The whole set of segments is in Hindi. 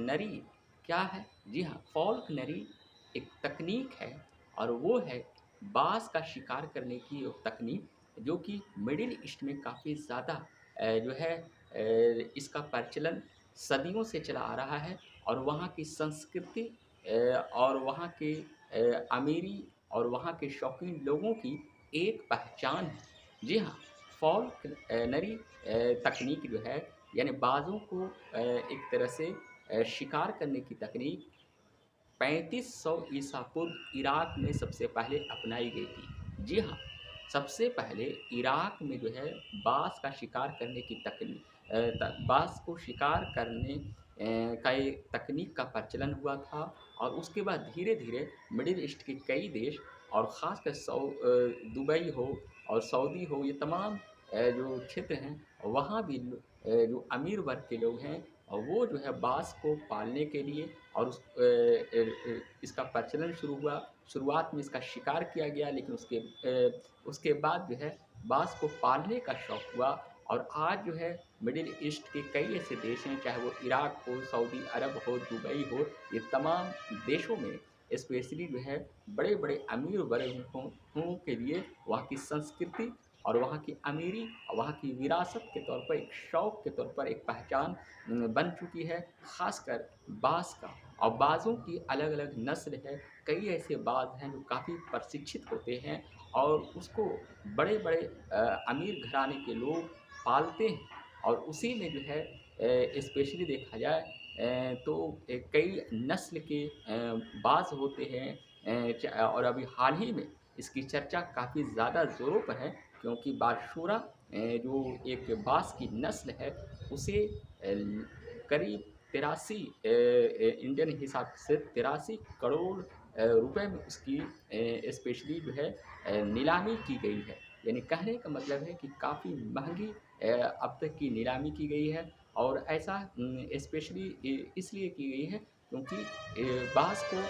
नरी क्या है? जी हाँ, फ़ॉल्कनरी एक तकनीक है और वो है बाज़ का शिकार करने की वो तकनीक जो कि मिडिल ईस्ट में काफ़ी ज़्यादा जो है इसका प्रचलन सदियों से चला आ रहा है और वहाँ की संस्कृति और वहाँ के अमीरी और वहाँ के शौकीन लोगों की एक पहचान है। जी हाँ, फ़ॉल्कनरी तकनीक जो है यानी बाज़ों को एक तरह से शिकार करने की तकनीक 3500 ईसा पूर्व इराक में सबसे पहले अपनाई गई थी। जी हाँ, सबसे पहले इराक में जो है बाज़ का शिकार करने की बाज़ को शिकार करने का एक तकनीक का प्रचलन हुआ था और उसके बाद धीरे-धीरे मिडिल ईस्ट के कई देश और ख़ासकर दुबई हो और सऊदी हो, ये तमाम जो क्षेत्र हैं, वहाँ भी जो अमीर वर्ग के लोग हैं वो जो है बाँस को पालने के लिए और इसका प्रचलन शुरू हुआ। शुरुआत में इसका शिकार किया गया लेकिन उसके बाद जो है बाँस को पालने का शौक हुआ और आज जो है मिडिल ईस्ट के कई ऐसे देश हैं, चाहे वो इराक हो, सऊदी अरब हो, दुबई हो, ये तमाम देशों में स्पेशली जो है बड़े-बड़े अमीर वर्गों के लिए वहाँ की संस्कृति और वहाँ की अमीरी और वहाँ की विरासत के तौर पर एक शौक के तौर पर एक पहचान बन चुकी है, ख़ासकर बाँस का। और बाज़ों की अलग-अलग नस्ल है, कई ऐसे बाज़ हैं जो काफ़ी प्रशिक्षित होते हैं और उसको बड़े-बड़े अमीर घराने के लोग पालते हैं और उसी में जो है स्पेशली देखा जाए तो कई नस्ल के बाज़ होते हैं और अभी हाल ही में इसकी चर्चा काफ़ी ज़्यादा ज़ोरों पर है क्योंकि बारशूरा जो एक बाज़ की नस्ल है उसे करीब 83 इंडियन हिसाब से 83 करोड़ रुपए में उसकी स्पेशली जो है नीलामी की गई है। यानी कहने का मतलब है कि काफ़ी महँगी अब तक की नीलामी की गई है और ऐसा स्पेशली इसलिए की गई है क्योंकि बाज़ को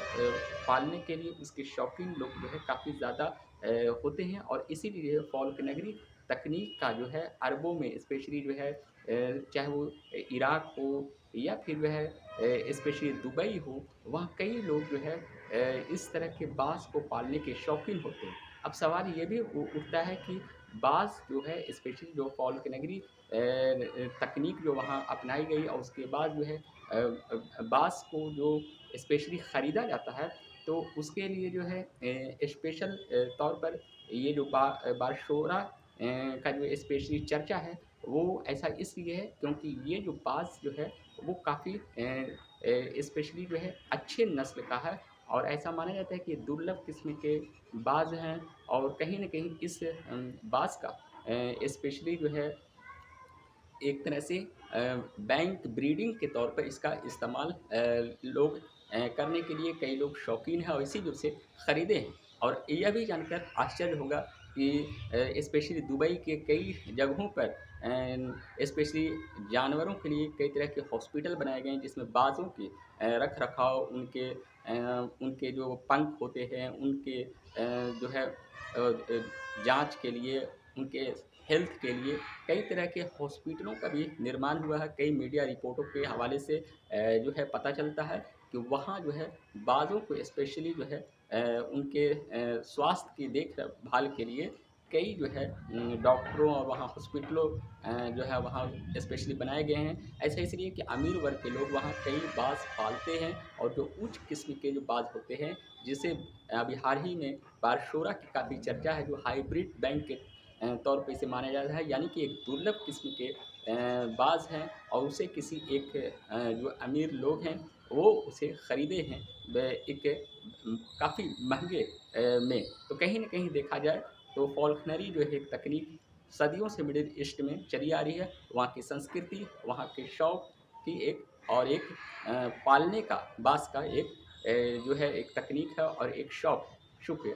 पालने के लिए उसके शौकीन लोग जो है काफ़ी ज़्यादा होते हैं और इसीलिए फ़ॉल्कनरी तकनीक का जो है अरबों में स्पेशली जो है चाहे वो इराक हो या फिर वह स्पेशली दुबई हो, वहाँ कई लोग जो है इस तरह के बाँस को पालने के शौकीन होते हैं। अब सवाल ये भी उठता है कि बाँस जो है स्पेशली जो फ़ॉल्कनरी तकनीक जो वहाँ अपनाई गई और उसके बाद जो है बाँस को जो स्पेशली ख़रीदा जाता है, तो उसके लिए जो है स्पेशल तौर पर ये जो बारशोरा का जो स्पेशली चर्चा है, वो ऐसा इसलिए है क्योंकि ये जो बाज़ जो है वो काफ़ी स्पेशली जो है अच्छे नस्ल का है और ऐसा माना जाता है कि दुर्लभ किस्म के बाज़ हैं और कहीं न कहीं इस बाज़ का स्पेशली जो है एक तरह से बैंक ब्रीडिंग के तौर पर इसका इस्तेमाल लोग करने के लिए कई लोग शौकीन हैं और इसी वजह से खरीदे हैं। और यह भी जानकर आश्चर्य होगा कि स्पेशली दुबई के कई जगहों पर स्पेशली जानवरों के लिए कई तरह के हॉस्पिटल बनाए गए हैं जिसमें बाज़ों के रख-रखाव उनके जो पंख होते हैं उनके जो है जाँच के लिए, उनके हेल्थ के लिए कई तरह के हॉस्पिटलों का भी निर्माण हुआ है। कई मीडिया रिपोर्टों के हवाले से जो है पता चलता है कि वहाँ जो है बाज़ों को स्पेशली जो है उनके स्वास्थ्य की देखभाल के लिए कई जो है डॉक्टरों और वहाँ हॉस्पिटलों जो है वहाँ स्पेशली बनाए गए हैं। ऐसा इसलिए कि अमीर वर्ग के लोग वहाँ कई बाज़ पालते हैं और जो उच्च किस्म के जो बाज़ होते हैं, जिसे अभी हाल ही में बारशोरा की काफ़ी चर्चा है, जो हाइब्रिड बैंक के तौर पे इसे माना जाता है, यानी कि एक दुर्लभ किस्म के बाज़ हैं और उसे किसी एक जो अमीर लोग हैं, वो उसे खरीदे हैं एक काफ़ी महँगे में। तो कहीं न कहीं देखा जाए तो फ़ॉल्कनरी जो है एक तकनीक सदियों से मिडिल ईस्ट में चली आ रही है। वहाँ की संस्कृति, वहाँ के शौक की एक पालने का बाँस का एक जो है एक तकनीक है और एक शौक है। शुक्रिया।